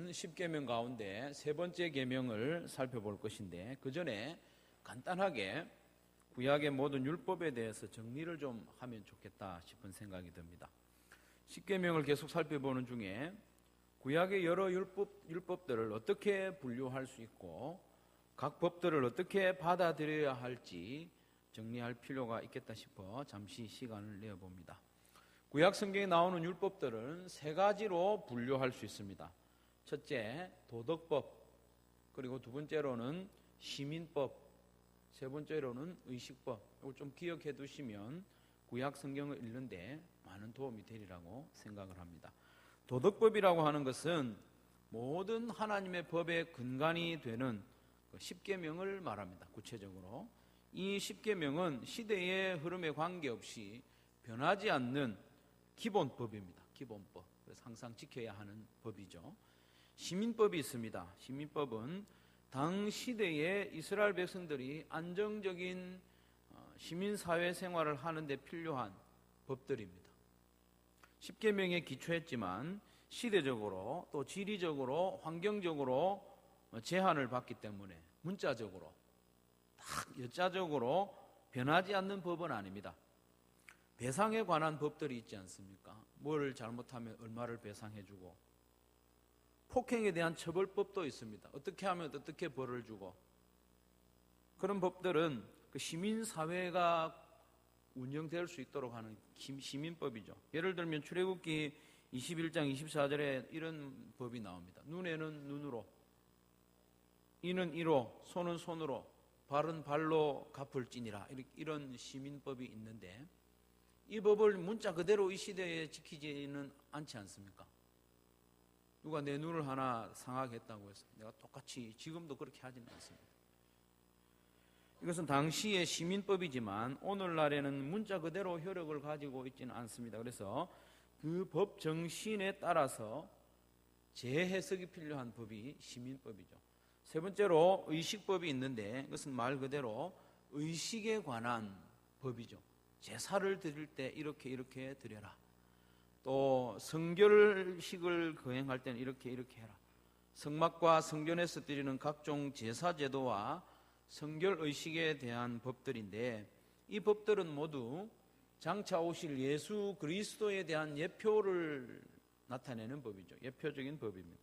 오늘은 10계명 가운데 세 번째 계명을 살펴볼 것인데, 그 전에 간단하게 구약의 모든 율법에 대해서 정리를 좀 하면 좋겠다 싶은 생각이 듭니다. 10계명을 계속 살펴보는 중에 구약의 여러 율법들을 어떻게 분류할 수 있고 각 법들을 어떻게 받아들여야 할지 정리할 필요가 있겠다 싶어 잠시 시간을 내어봅니다. 구약 성경에 나오는 율법들은 세 가지로 분류할 수 있습니다. 첫째, 도덕법, 그리고 두 번째로는 시민법, 세 번째로는 의식법. 이걸 좀 기억해 두시면 구약 성경을 읽는데 많은 도움이 되리라고 생각을 합니다. 도덕법이라고 하는 것은 모든 하나님의 법의 근간이 되는 10계명을 말합니다. 구체적으로 이 10계명은 시대의 흐름에 관계없이 변하지 않는 기본법입니다. 기본법. 그래서 항상 지켜야 하는 법이죠. 시민법이 있습니다. 시민법은 당 시대의 이스라엘 백성들이 안정적인 시민사회 생활을 하는 데 필요한 법들입니다. 10계명에 기초했지만 시대적으로 또 지리적으로 환경적으로 제한을 받기 때문에 문자적으로 딱 여자적으로 변하지 않는 법은 아닙니다. 배상에 관한 법들이 있지 않습니까? 뭘 잘못하면 얼마를 배상해주고, 폭행에 대한 처벌법도 있습니다. 어떻게 하면 어떻게 벌을 주고, 그런 법들은 그 시민사회가 운영될 수 있도록 하는 시민법이죠. 예를 들면 출애굽기 21장 24절에 이런 법이 나옵니다. 눈에는 눈으로, 이는 이로, 손은 손으로, 발은 발로 갚을지니라. 이런 시민법이 있는데 이 법을 문자 그대로 이 시대에 지키지는 않지 않습니까? 누가 내 눈을 하나 상하게 했다고 해서 내가 똑같이 지금도 그렇게 하지는 않습니다. 이것은 당시의 시민법이지만 오늘날에는 문자 그대로 효력을 가지고 있지는 않습니다. 그래서 그 법 정신에 따라서 재해석이 필요한 법이 시민법이죠. 세 번째로 의식법이 있는데 그것은 말 그대로 의식에 관한 법이죠. 제사를 드릴 때 이렇게 드려라. 또 성결식을 거행할 때는 이렇게 해라. 성막과 성전에서 드리는 각종 제사 제도와 성결의식에 대한 법들인데 이 법들은 모두 장차 오실 예수 그리스도에 대한 예표를 나타내는 법이죠. 예표적인 법입니다.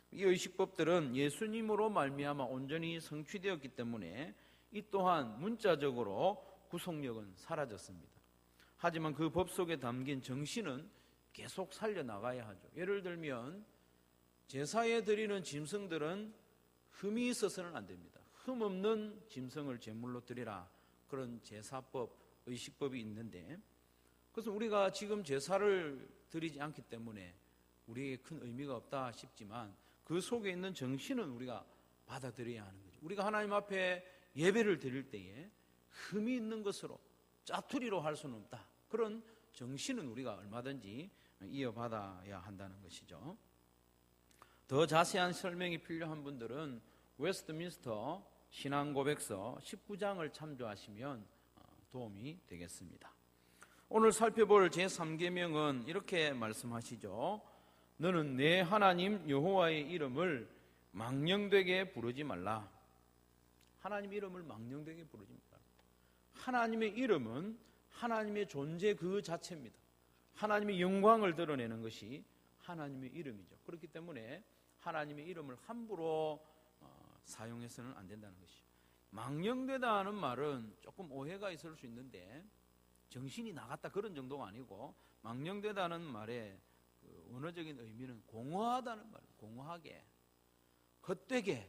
이 의식법들은 예수님으로 말미암아 온전히 성취되었기 때문에 이 또한 문자적으로 구속력은 사라졌습니다. 하지만 그 법 속에 담긴 정신은 계속 살려나가야 하죠. 예를 들면 제사에 드리는 짐승들은 흠이 있어서는 안 됩니다. 흠 없는 짐승을 제물로 드리라. 그런 제사법, 의식법이 있는데 그것은 우리가 지금 제사를 드리지 않기 때문에 우리에게 큰 의미가 없다 싶지만 그 속에 있는 정신은 우리가 받아들여야 하는 거죠. 우리가 하나님 앞에 예배를 드릴 때에 흠이 있는 것으로 짜투리로 할 수는 없다. 그런 정신은 우리가 얼마든지 이어받아야 한다는 것이죠. 더 자세한 설명이 필요한 분들은 웨스트민스터 신앙고백서 19장을 참조하시면 도움이 되겠습니다. 오늘 살펴볼 제3계명은 이렇게 말씀하시죠. 너는 내 하나님 여호와의 이름을 망령되게 부르지 말라. 하나님 이름을 망령되게 부르지 말라. 하나님의 이름은 하나님의 존재 그 자체입니다. 하나님의 영광을 드러내는 것이 하나님의 이름이죠. 그렇기 때문에 하나님의 이름을 함부로 사용해서는 안 된다는 것이죠. 망령되다 하는 말은 조금 오해가 있을 수 있는데 정신이 나갔다 그런 정도가 아니고 망령되다는 말의 그 원어적인 의미는 공허하다는 말이에요. 공허하게, 헛되게,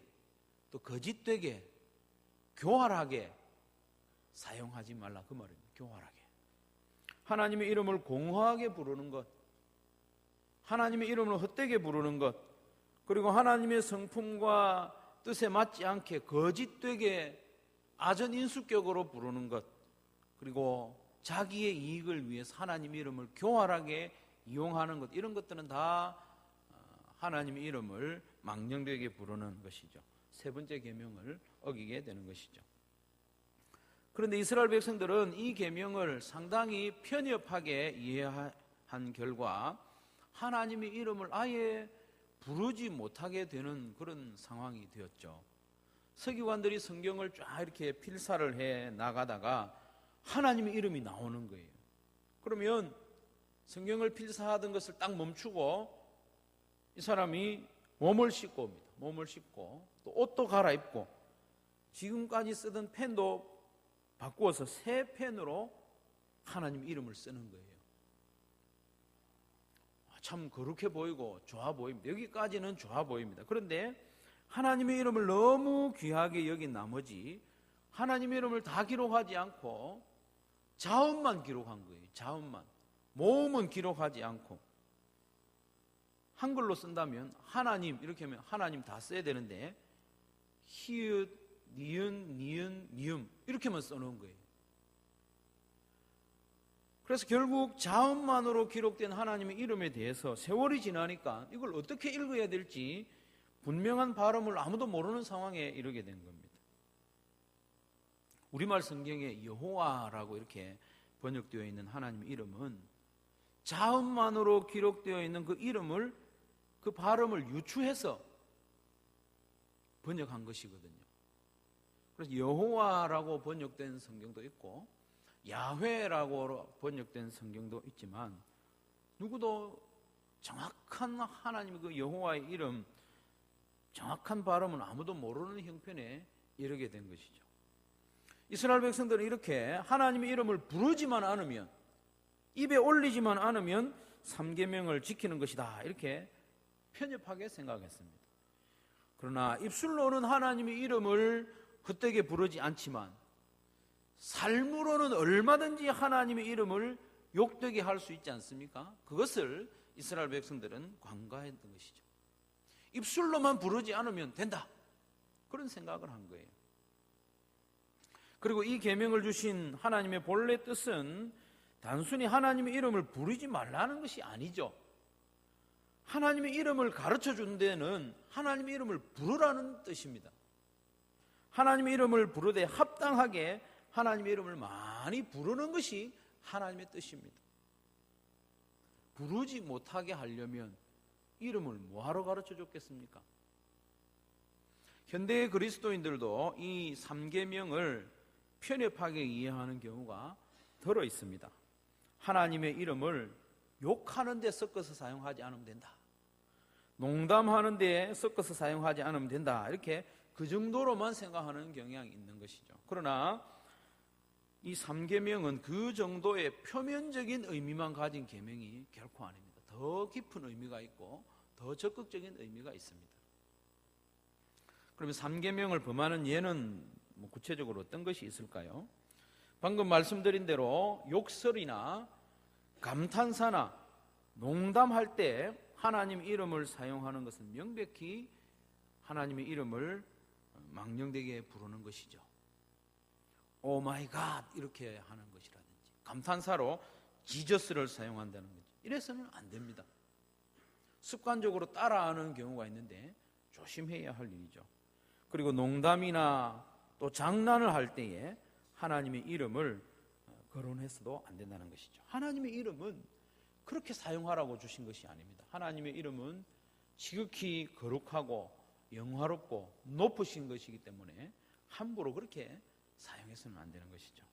또 거짓되게, 교활하게 사용하지 말라 그 말입니다. 교활하게. 하나님의 이름을 공허하게 부르는 것, 하나님의 이름을 헛되게 부르는 것, 그리고 하나님의 성품과 뜻에 맞지 않게 거짓되게 아전인수격으로 부르는 것, 그리고 자기의 이익을 위해서 하나님의 이름을 교활하게 이용하는 것, 이런 것들은 다 하나님의 이름을 망령되게 부르는 것이죠. 세 번째 계명을 어기게 되는 것이죠. 그런데 이스라엘 백성들은 이 계명을 상당히 편협하게 이해한 결과 하나님의 이름을 아예 부르지 못하게 되는 그런 상황이 되었죠. 서기관들이 성경을 쫙 이렇게 필사를 해 나가다가 하나님의 이름이 나오는 거예요. 그러면 성경을 필사하던 것을 딱 멈추고 이 사람이 몸을 씻고 옵니다. 몸을 씻고 또 옷도 갈아입고 지금까지 쓰던 펜도 바꾸어서 새 펜으로 하나님 이름을 쓰는 거예요. 참 거룩해 보이고 좋아 보입니다. 여기까지는 좋아 보입니다. 그런데 하나님의 이름을 너무 귀하게 여긴 나머지 하나님의 이름을 다 기록하지 않고 자음만 기록한 거예요. 자음만. 모음은 기록하지 않고. 한글로 쓴다면 하나님 이렇게 하면 하나님 다 써야 되는데 히읗, 니은, 니은, 미음 이렇게만 써놓은 거예요. 그래서 결국 자음만으로 기록된 하나님의 이름에 대해서 세월이 지나니까 이걸 어떻게 읽어야 될지 분명한 발음을 아무도 모르는 상황에 이르게 된 겁니다. 우리말 성경에 여호와라고 이렇게 번역되어 있는 하나님의 이름은 자음만으로 기록되어 있는 그 이름을 그 발음을 유추해서 번역한 것이거든요. 그래서 여호와라고 번역된 성경도 있고 야훼라고 번역된 성경도 있지만 누구도 정확한 하나님의 그 여호와의 이름 정확한 발음은 아무도 모르는 형편에 이르게 된 것이죠. 이스라엘 백성들은 이렇게 하나님의 이름을 부르지만 않으면 입에 올리지만 않으면 3계명을 지키는 것이다 이렇게 편협하게 생각했습니다. 그러나 입술로는 하나님의 이름을 헛되게 부르지 않지만 삶으로는 얼마든지 하나님의 이름을 욕되게 할 수 있지 않습니까? 그것을 이스라엘 백성들은 관가했던 것이죠. 입술로만 부르지 않으면 된다 그런 생각을 한 거예요. 그리고 이 계명을 주신 하나님의 본래 뜻은 단순히 하나님의 이름을 부르지 말라는 것이 아니죠. 하나님의 이름을 가르쳐 준 데는 하나님의 이름을 부르라는 뜻입니다. 하나님의 이름을 부르되 합당하게 하나님의 이름을 많이 부르는 것이 하나님의 뜻입니다. 부르지 못하게 하려면 이름을 뭐하러 가르쳐 줬겠습니까? 현대의 그리스도인들도 이 3계명을 편협하게 이해하는 경우가 들어 있습니다. 하나님의 이름을 욕하는 데 섞어서 사용하지 않으면 된다. 농담하는 데 섞어서 사용하지 않으면 된다. 이렇게 그 정도로만 생각하는 경향이 있는 것이죠. 그러나 이 3계명은 그 정도의 표면적인 의미만 가진 계명이 결코 아닙니다. 더 깊은 의미가 있고 더 적극적인 의미가 있습니다. 그러면 3계명을 범하는 예는 구체적으로 어떤 것이 있을까요? 방금 말씀드린 대로 욕설이나 감탄사나 농담할 때 하나님 이름을 사용하는 것은 명백히 하나님의 이름을 망령되게 부르는 것이죠. 오 마이 갓 이렇게 하는 것이라든지 감탄사로 지저스를 사용한다는 거죠. 이래서는 안 됩니다. 습관적으로 따라하는 경우가 있는데 조심해야 할 일이죠. 그리고 농담이나 또 장난을 할 때에 하나님의 이름을 거론해서도 안 된다는 것이죠. 하나님의 이름은 그렇게 사용하라고 주신 것이 아닙니다. 하나님의 이름은 지극히 거룩하고 영화롭고 높으신 것이기 때문에 함부로 그렇게 사용해서는 안 되는 것이죠.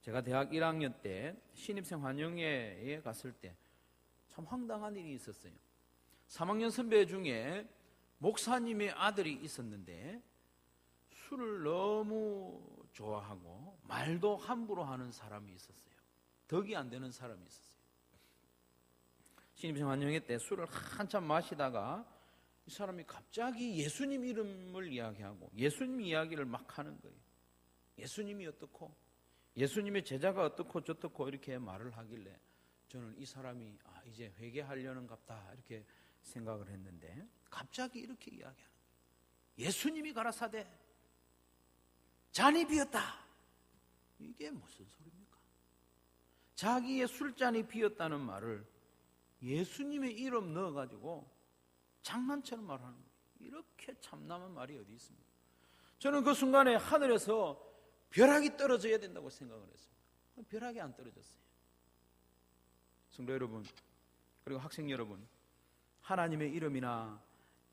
제가 대학 1학년 때 신입생 환영회에 갔을 때 참 황당한 일이 있었어요. 3학년 선배 중에 목사님의 아들이 있었는데 술을 너무 좋아하고 말도 함부로 하는 사람이 있었어요. 덕이 안 되는 사람이 있었어요. 신입생 환영회 때 술을 한참 마시다가 이 사람이 갑자기 예수님 이름을 이야기하고 예수님 이야기를 막 하는 거예요. 예수님이 어떻고 예수님의 제자가 어떻고 저떻고 이렇게 말을 하길래 저는 이 사람이 이제 회개하려는 갑다 이렇게 생각을 했는데 갑자기 이렇게 이야기하는 거예요. 예수님이 가라사대 잔이 비었다. 이게 무슨 소리입니까? 자기의 술잔이 비었다는 말을 예수님의 이름 넣어가지고 장난처럼 말하는 거예요. 이렇게 참남한 말이 어디 있습니까? 저는 그 순간에 하늘에서 벼락이 떨어져야 된다고 생각을 했습니다. 벼락이 안 떨어졌어요. 성도 여러분 그리고 학생 여러분, 하나님의 이름이나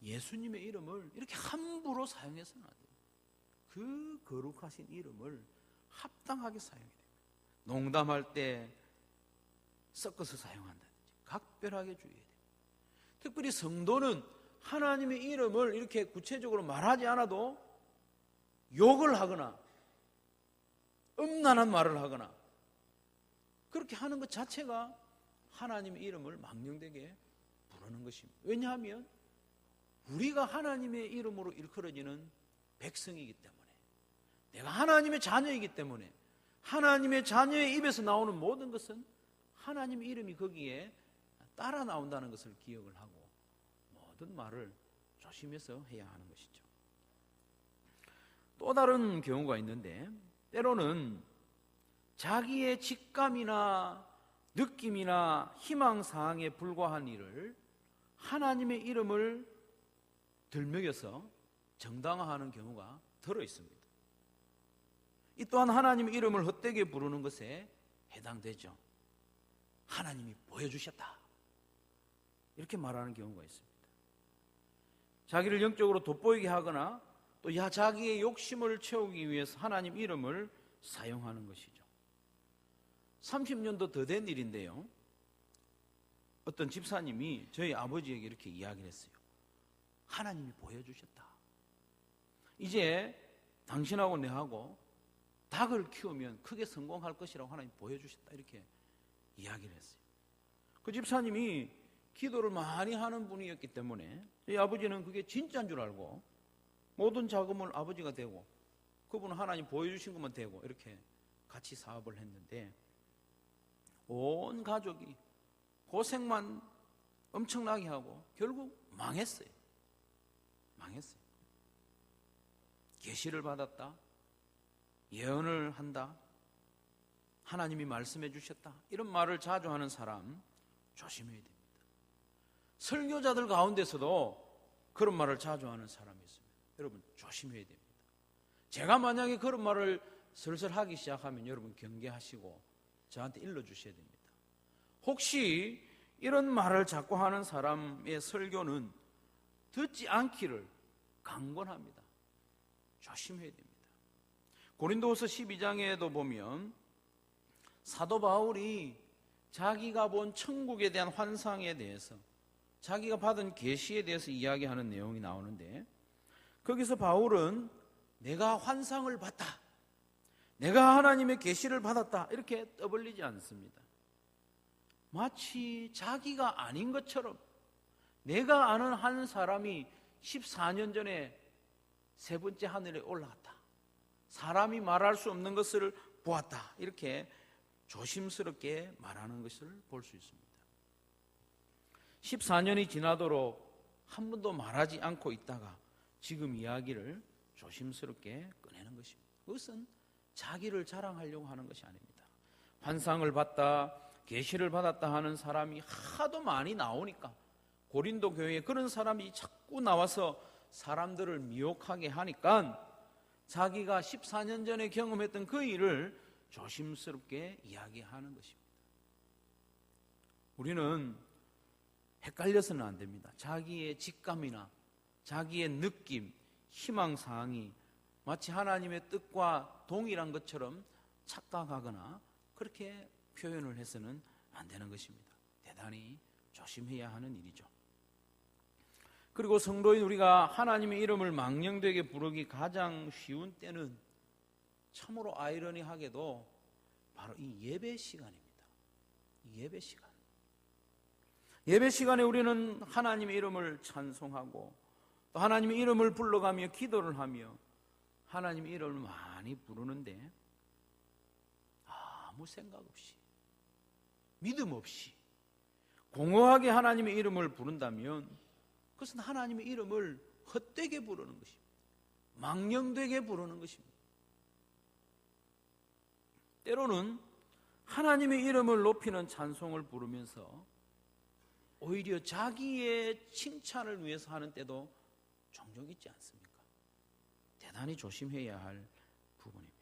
예수님의 이름을 이렇게 함부로 사용해서는 안 돼요. 그 거룩하신 이름을 합당하게 사용해야 됩니다. 농담할 때 섞어서 사용한다든지 각별하게 주의해야 돼요. 특별히 성도는 하나님의 이름을 이렇게 구체적으로 말하지 않아도 욕을 하거나 음란한 말을 하거나 그렇게 하는 것 자체가 하나님의 이름을 망령되게 부르는 것입니다. 왜냐하면 우리가 하나님의 이름으로 일컬어지는 백성이기 때문에, 내가 하나님의 자녀이기 때문에 하나님의 자녀의 입에서 나오는 모든 것은 하나님의 이름이 거기에 따라 나온다는 것을 기억을 하고 모든 말을 조심해서 해야 하는 것이죠. 또 다른 경우가 있는데, 때로는 자기의 직감이나 느낌이나 희망사항에 불과한 일을 하나님의 이름을 들먹여서 정당화하는 경우가 들어 있습니다. 이 또한 하나님의 이름을 헛되게 부르는 것에 해당되죠. 하나님이 보여주셨다, 이렇게 말하는 경우가 있습니다. 자기를 영적으로 돋보이게 하거나 또 자기의 욕심을 채우기 위해서 하나님 이름을 사용하는 것이죠. 30년도 더 된 일인데요, 어떤 집사님이 저희 아버지에게 이렇게 이야기를 했어요. 하나님이 보여주셨다. 이제 당신하고 내하고 닭을 키우면 크게 성공할 것이라고 하나님 보여주셨다, 이렇게 이야기를 했어요. 그 집사님이 기도를 많이 하는 분이었기 때문에 저희 아버지는 그게 진짜인 줄 알고 모든 자금을 아버지가 대고 그분은 하나님 보여주신 것만 대고 이렇게 같이 사업을 했는데, 온 가족이 고생만 엄청나게 하고 결국 망했어요. 계시를 받았다, 예언을 한다, 하나님이 말씀해 주셨다, 이런 말을 자주 하는 사람 조심해야 됩니다. 설교자들 가운데서도 그런 말을 자주 하는 사람이 있습니다. 여러분 조심해야 됩니다. 제가 만약에 그런 말을 슬슬 하기 시작하면 여러분 경계하시고 저한테 일러주셔야 됩니다. 혹시 이런 말을 자꾸 하는 사람의 설교는 듣지 않기를 강권합니다. 조심해야 됩니다. 고린도후서 12장에도 보면 사도 바울이 자기가 본 천국에 대한 환상에 대해서, 자기가 받은 계시에 대해서 이야기하는 내용이 나오는데, 거기서 바울은 내가 환상을 봤다, 내가 하나님의 계시를 받았다, 이렇게 떠벌리지 않습니다. 마치 자기가 아닌 것처럼 내가 아는 한 사람이 14년 전에 세 번째 하늘에 올라갔다, 사람이 말할 수 없는 것을 보았다, 이렇게 조심스럽게 말하는 것을 볼 수 있습니다. 14년이 지나도록 한 번도 말하지 않고 있다가 지금 이야기를 조심스럽게 꺼내는 것입니다. 그것은 자기를 자랑하려고 하는 것이 아닙니다. 환상을 봤다, 계시를 받았다 하는 사람이 하도 많이 나오니까, 고린도 교회에 그런 사람이 자꾸 나와서 사람들을 미혹하게 하니까 자기가 14년 전에 경험했던 그 일을 조심스럽게 이야기하는 것입니다. 우리는 헷갈려서는 안 됩니다. 자기의 직감이나 자기의 느낌, 희망사항이 마치 하나님의 뜻과 동일한 것처럼 착각하거나 그렇게 표현을 해서는 안 되는 것입니다. 대단히 조심해야 하는 일이죠. 그리고 성도인 우리가 하나님의 이름을 망령되게 부르기 가장 쉬운 때는 참으로 아이러니하게도 바로 이 예배 시간입니다. 이 예배 시간. 예배 시간에 우리는 하나님의 이름을 찬송하고 또 하나님의 이름을 불러가며 기도를 하며 하나님의 이름을 많이 부르는데 아무 생각 없이, 믿음 없이 공허하게 하나님의 이름을 부른다면 그것은 하나님의 이름을 헛되게 부르는 것입니다. 망령되게 부르는 것입니다. 때로는 하나님의 이름을 높이는 찬송을 부르면서 오히려 자기의 칭찬을 위해서 하는 때도 종종 있지 않습니까? 대단히 조심해야 할 부분입니다.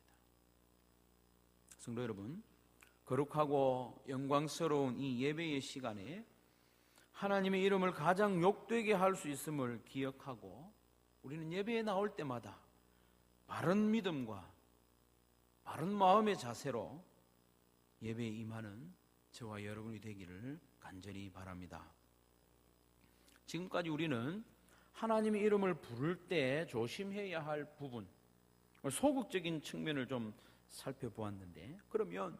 성도 여러분, 거룩하고 영광스러운 이 예배의 시간에 하나님의 이름을 가장 욕되게 할 수 있음을 기억하고 우리는 예배에 나올 때마다 바른 믿음과 바른 마음의 자세로 예배에 임하는 저와 여러분이 되기를 간절히 바랍니다. 지금까지 우리는 하나님의 이름을 부를 때 조심해야 할 부분, 소극적인 측면을 좀 살펴보았는데, 그러면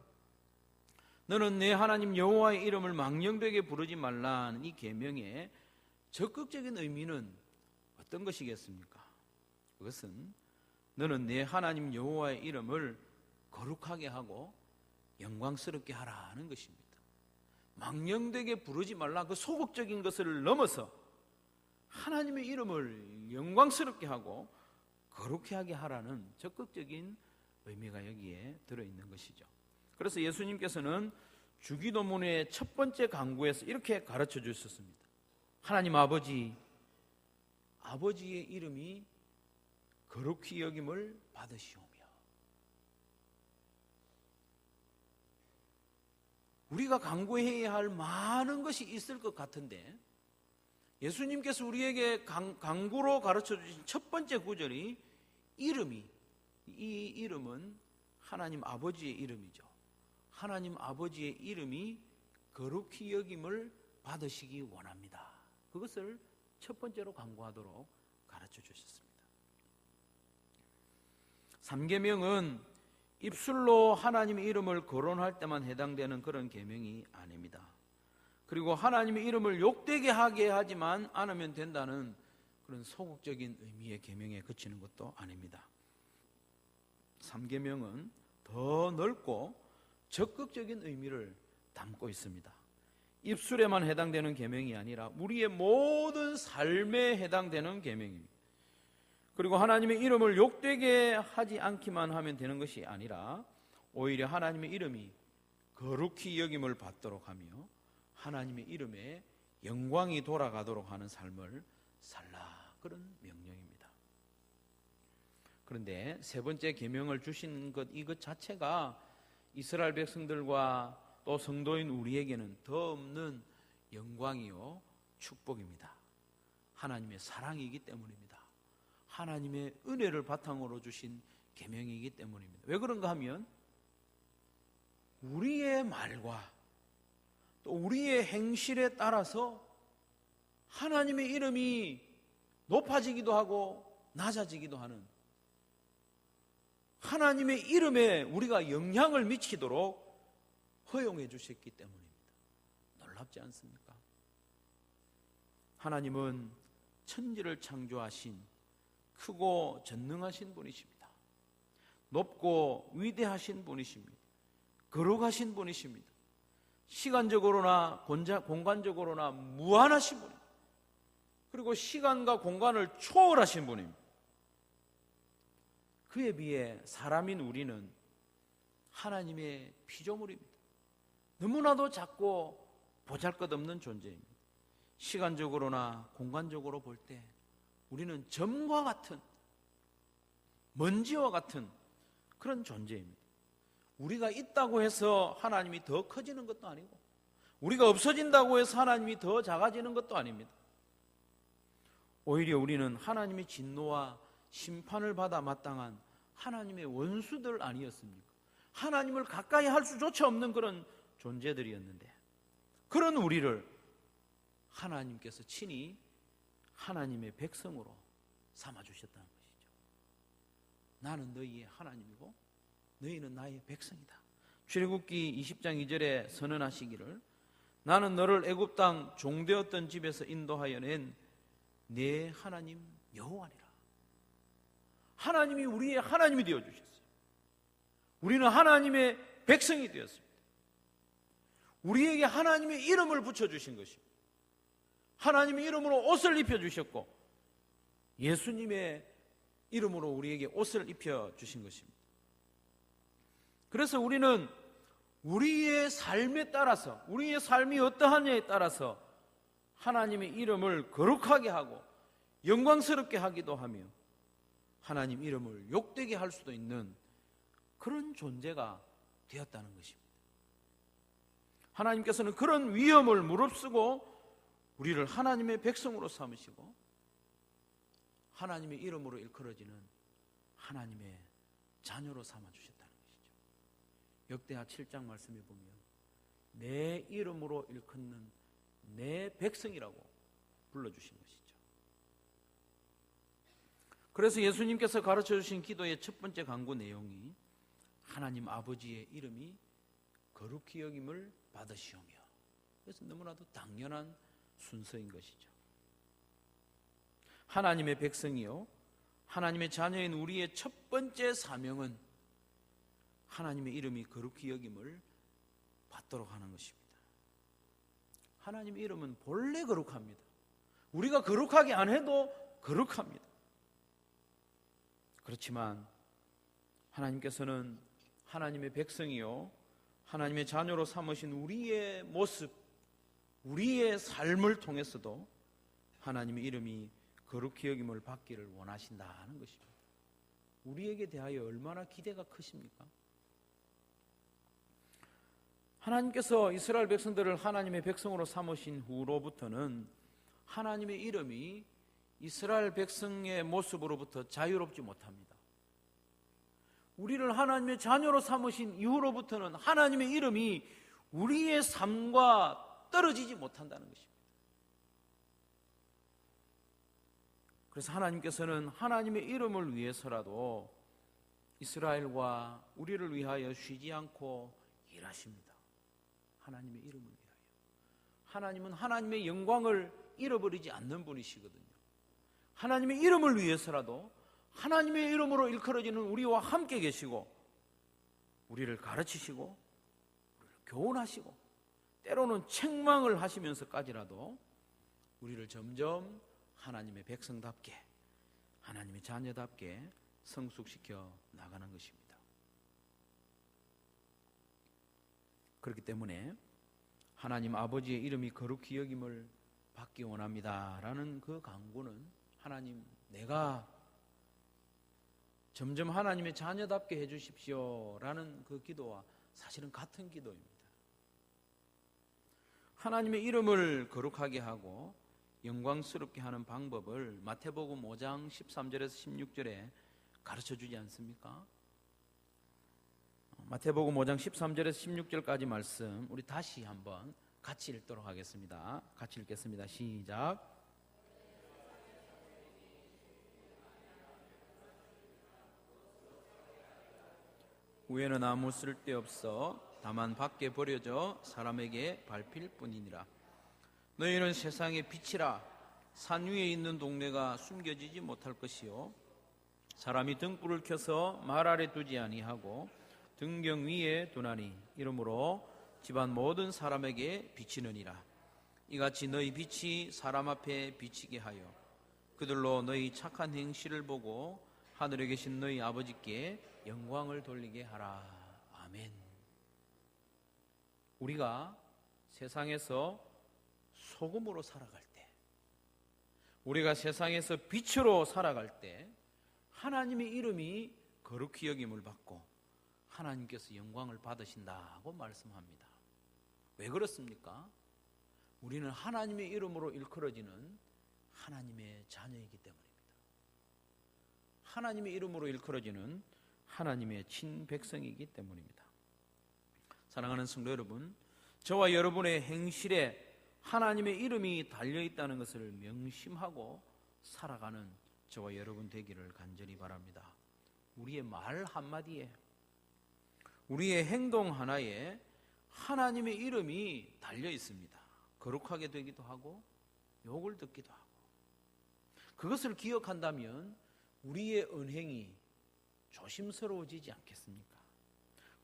너는 내 하나님 여호와의 이름을 망령되게 부르지 말라는 이 계명의 적극적인 의미는 어떤 것이겠습니까? 그것은 너는 내 하나님 여호와의 이름을 거룩하게 하고 영광스럽게 하라는 것입니다. 망령되게 부르지 말라, 그 소극적인 것을 넘어서 하나님의 이름을 영광스럽게 하고 거룩히 하게 하라는 적극적인 의미가 여기에 들어있는 것이죠. 그래서 예수님께서는 주기도문의 첫 번째 강구에서 이렇게 가르쳐 주셨습니다. 하나님 아버지의 이름이 거룩히 여김을 받으시오며. 우리가 강구해야 할 많은 것이 있을 것 같은데 예수님께서 우리에게 강구로 가르쳐 주신 첫 번째 구절이 이 이름은 하나님 아버지의 이름이죠. 하나님 아버지의 이름이 거룩히 여김을 받으시기 원합니다. 그것을 첫 번째로 강구하도록 가르쳐 주셨습니다. 3계명은 입술로 하나님의 이름을 거론할 때만 해당되는 그런 계명이 아닙니다. 그리고 하나님의 이름을 욕되게 하게 하지만 않으면 된다는 그런 소극적인 의미의 계명에 그치는 것도 아닙니다. 3계명은 더 넓고 적극적인 의미를 담고 있습니다. 입술에만 해당되는 계명이 아니라 우리의 모든 삶에 해당되는 계명입니다. 그리고 하나님의 이름을 욕되게 하지 않기만 하면 되는 것이 아니라 오히려 하나님의 이름이 거룩히 여김을 받도록 하며 하나님의 이름에 영광이 돌아가도록 하는 삶을 살라, 그런 명령입니다. 그런데 세 번째 계명을 주신 이것 자체가 이스라엘 백성들과 또 성도인 우리에게는 더 없는 영광이요 축복입니다. 하나님의 사랑이기 때문입니다. 하나님의 은혜를 바탕으로 주신 계명이기 때문입니다. 왜 그런가 하면 우리의 말과 또 우리의 행실에 따라서 하나님의 이름이 높아지기도 하고 낮아지기도 하는, 하나님의 이름에 우리가 영향을 미치도록 허용해 주셨기 때문입니다. 놀랍지 않습니까? 하나님은 천지를 창조하신 크고 전능하신 분이십니다. 높고 위대하신 분이십니다. 거룩하신 분이십니다. 시간적으로나 공간적으로나 무한하신 분입니다. 그리고 시간과 공간을 초월하신 분입니다. 그에 비해 사람인 우리는 하나님의 피조물입니다. 너무나도 작고 보잘것없는 존재입니다. 시간적으로나 공간적으로 볼 때 우리는 점과 같은, 먼지와 같은 그런 존재입니다. 우리가 있다고 해서 하나님이 더 커지는 것도 아니고 우리가 없어진다고 해서 하나님이 더 작아지는 것도 아닙니다. 오히려 우리는 하나님의 진노와 심판을 받아 마땅한 하나님의 원수들 아니었습니까? 하나님을 가까이 할 수조차 없는 그런 존재들이었는데, 그런 우리를 하나님께서 친히 하나님의 백성으로 삼아주셨다는 것이죠. 나는 너희의 하나님이고 너희는 나의 백성이다. 출애굽기 20장 2절에 선언하시기를 나는 너를 애굽 땅 종되었던 집에서 인도하여 낸 내 하나님 여호와니라. 하나님이 우리의 하나님이 되어주셨어요. 우리는 하나님의 백성이 되었습니다. 우리에게 하나님의 이름을 붙여주신 것입니다. 하나님의 이름으로 옷을 입혀주셨고 예수님의 이름으로 우리에게 옷을 입혀주신 것입니다. 그래서 우리는 우리의 삶에 따라서, 우리의 삶이 어떠하냐에 따라서 하나님의 이름을 거룩하게 하고 영광스럽게 하기도 하며 하나님 이름을 욕되게 할 수도 있는 그런 존재가 되었다는 것입니다. 하나님께서는 그런 위험을 무릅쓰고 우리를 하나님의 백성으로 삼으시고 하나님의 이름으로 일컬어지는 하나님의 자녀로 삼아주셨다는 것이죠. 역대하 7장 말씀에 보면 내 이름으로 일컫는 내 백성이라고 불러주신 것이죠. 그래서 예수님께서 가르쳐주신 기도의 첫 번째 간구 내용이 하나님 아버지의 이름이 거룩히 여김을 받으시오며, 그래서 너무나도 당연한 순서인 것이죠. 하나님의 백성이요, 하나님의 자녀인 우리의 첫 번째 사명은 하나님의 이름이 거룩히 여김을 받도록 하는 것입니다. 하나님의 이름은 본래 거룩합니다. 우리가 거룩하게 안 해도 거룩합니다. 그렇지만 하나님께서는 하나님의 백성이요, 하나님의 자녀로 삼으신 우리의 모습, 우리의 삶을 통해서도 하나님의 이름이 거룩히 여김을 받기를 원하신다는 것입니다. 우리에게 대하여 얼마나 기대가 크십니까? 하나님께서 이스라엘 백성들을 하나님의 백성으로 삼으신 후로부터는 하나님의 이름이 이스라엘 백성의 모습으로부터 자유롭지 못합니다. 우리를 하나님의 자녀로 삼으신 이후로부터는 하나님의 이름이 우리의 삶과 떨어지지 못한다는 것입니다. 그래서 하나님께서는 하나님의 이름을 위해서라도 이스라엘과 우리를 위하여 쉬지 않고 일하십니다. 하나님의 이름을 위하여. 하나님은 하나님의 영광을 잃어버리지 않는 분이시거든요. 하나님의 이름을 위해서라도 하나님의 이름으로 일컬어지는 우리와 함께 계시고 우리를 가르치시고 우리를 교훈하시고 때로는 책망을 하시면서까지라도 우리를 점점 하나님의 백성답게, 하나님의 자녀답게 성숙시켜 나가는 것입니다. 그렇기 때문에 하나님 아버지의 이름이 거룩히 여김을 받기 원합니다라는 그 간구는 하나님, 내가 점점 하나님의 자녀답게 해주십시오라는 그 기도와 사실은 같은 기도입니다. 하나님의 이름을 거룩하게 하고 영광스럽게 하는 방법을 마태복음 5장 13절에서 16절에 가르쳐주지 않습니까? 마태복음 5장 13절에서 16절까지 말씀 우리 다시 한번 같이 읽도록 하겠습니다. 같이 읽겠습니다. 시작. 후에는 아무 쓸데없어 다만 밖에 버려져 사람에게 밟힐 뿐이니라. 너희는 세상의 빛이라. 산 위에 있는 동네가 숨겨지지 못할 것이요 사람이 등불을 켜서 말 아래 두지 아니하고 등경 위에 두나니 이러므로 집안 모든 사람에게 비치느니라. 이같이 너희 빛이 사람 앞에 비치게 하여 그들로 너희 착한 행실을 보고 하늘에 계신 너희 아버지께 영광을 돌리게 하라. 아멘. 우리가 세상에서 소금으로 살아갈 때, 우리가 세상에서 빛으로 살아갈 때 하나님의 이름이 거룩히 여김을 받고 하나님께서 영광을 받으신다고 말씀합니다. 왜 그렇습니까? 우리는 하나님의 이름으로 일컬어지는 하나님의 자녀이기 때문입니다. 하나님의 이름으로 일컬어지는 하나님의 친백성이기 때문입니다. 사랑하는 성도 여러분, 저와 여러분의 행실에 하나님의 이름이 달려있다는 것을 명심하고 살아가는 저와 여러분 되기를 간절히 바랍니다. 우리의 말 한마디에, 우리의 행동 하나에 하나님의 이름이 달려있습니다. 거룩하게 되기도 하고 욕을 듣기도 하고. 그것을 기억한다면 우리의 언행이 조심스러워지지 않겠습니까?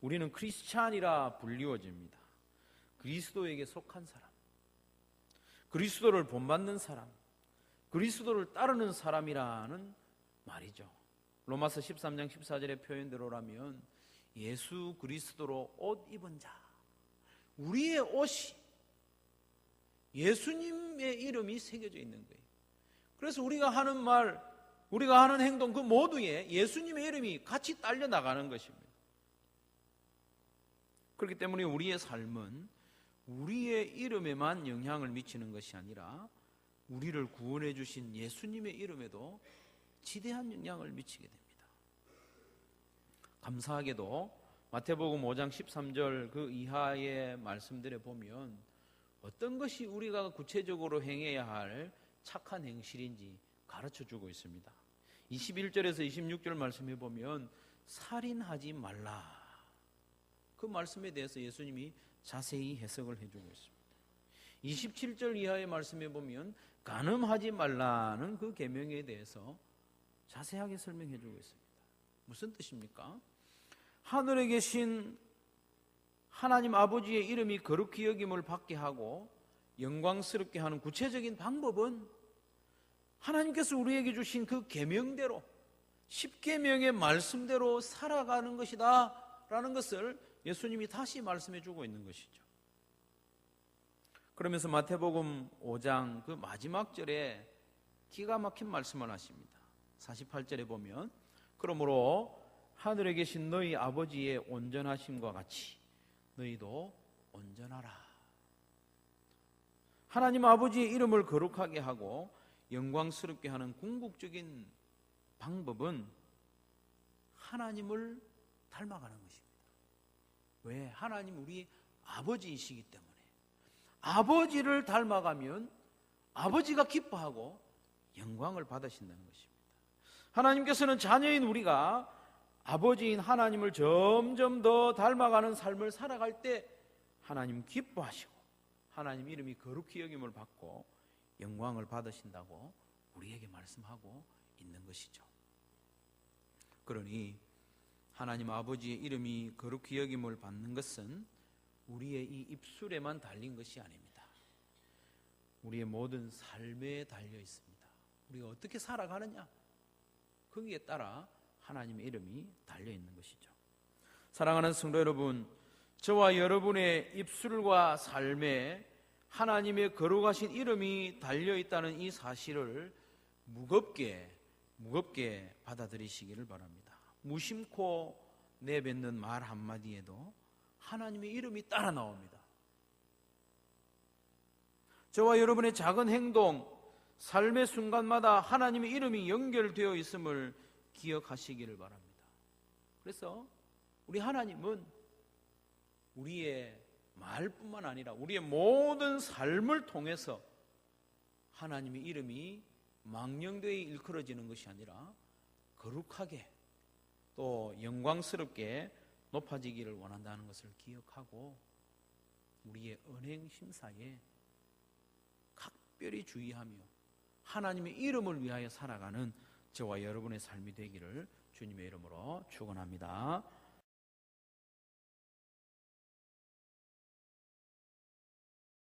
우리는 크리스찬이라 불리워집니다. 그리스도에게 속한 사람, 그리스도를 본받는 사람, 그리스도를 따르는 사람이라는 말이죠. 로마서 13장 14절의 표현대로라면 예수 그리스도로 옷 입은 자, 우리의 옷이 예수님의 이름이 새겨져 있는 거예요. 그래서 우리가 하는 말, 우리가 하는 행동 그 모두에 예수님의 이름이 같이 딸려 나가는 것입니다. 그렇기 때문에 우리의 삶은 우리의 이름에만 영향을 미치는 것이 아니라 우리를 구원해 주신 예수님의 이름에도 지대한 영향을 미치게 됩니다. 감사하게도 마태복음 5장 13절 그 이하의 말씀들에 보면 어떤 것이 우리가 구체적으로 행해야 할 착한 행실인지 가르쳐주고 있습니다. 21절에서 26절 말씀해 보면 살인하지 말라, 그 말씀에 대해서 예수님이 자세히 해석을 해주고 있습니다. 27절 이하의 말씀에 보면 간음하지 말라는 그 계명에 대해서 자세하게 설명해 주고 있습니다. 무슨 뜻입니까? 하늘에 계신 하나님 아버지의 이름이 거룩히 여김을 받게 하고 영광스럽게 하는 구체적인 방법은 하나님께서 우리에게 주신 그 계명대로, 십계명의 말씀대로 살아가는 것이다 라는 것을 예수님이 다시 말씀해 주고 있는 것이죠. 그러면서 마태복음 5장 그 마지막 절에 기가 막힌 말씀을 하십니다. 48절에 보면 그러므로 하늘에 계신 너희 아버지의 온전하심과 같이 너희도 온전하라. 하나님 아버지의 이름을 거룩하게 하고 영광스럽게 하는 궁극적인 방법은 하나님을 닮아가는 것입니다. 왜? 하나님 우리 아버지이시기 때문에. 아버지를 닮아가면 아버지가 기뻐하고 영광을 받으신다는 것입니다. 하나님께서는 자녀인 우리가 아버지인 하나님을 점점 더 닮아가는 삶을 살아갈 때 하나님 기뻐하시고 하나님 이름이 거룩히 여김을 받고 영광을 받으신다고 우리에게 말씀하고 있는 것이죠. 그러니 하나님 아버지의 이름이 거룩히 여김을 받는 것은 우리의 이 입술에만 달린 것이 아닙니다. 우리의 모든 삶에 달려 있습니다. 우리가 어떻게 살아가느냐, 거기에 따라 하나님의 이름이 달려 있는 것이죠. 사랑하는 성도 여러분, 저와 여러분의 입술과 삶에 하나님의 거룩하신 이름이 달려 있다는 이 사실을 무겁게 받아들이시기를 바랍니다. 무심코 내뱉는 말 한마디에도 하나님의 이름이 따라 나옵니다. 저와 여러분의 작은 행동, 삶의 순간마다 하나님의 이름이 연결되어 있음을 기억하시기를 바랍니다. 그래서 우리 하나님은 우리의 말뿐만 아니라 우리의 모든 삶을 통해서 하나님의 이름이 망령되어 일컬어지는 것이 아니라 거룩하게 또 영광스럽게 높아지기를 원한다는 것을 기억하고 우리의 언행 심사에 각별히 주의하며 하나님의 이름을 위하여 살아가는 저와 여러분의 삶이 되기를 주님의 이름으로 축원합니다.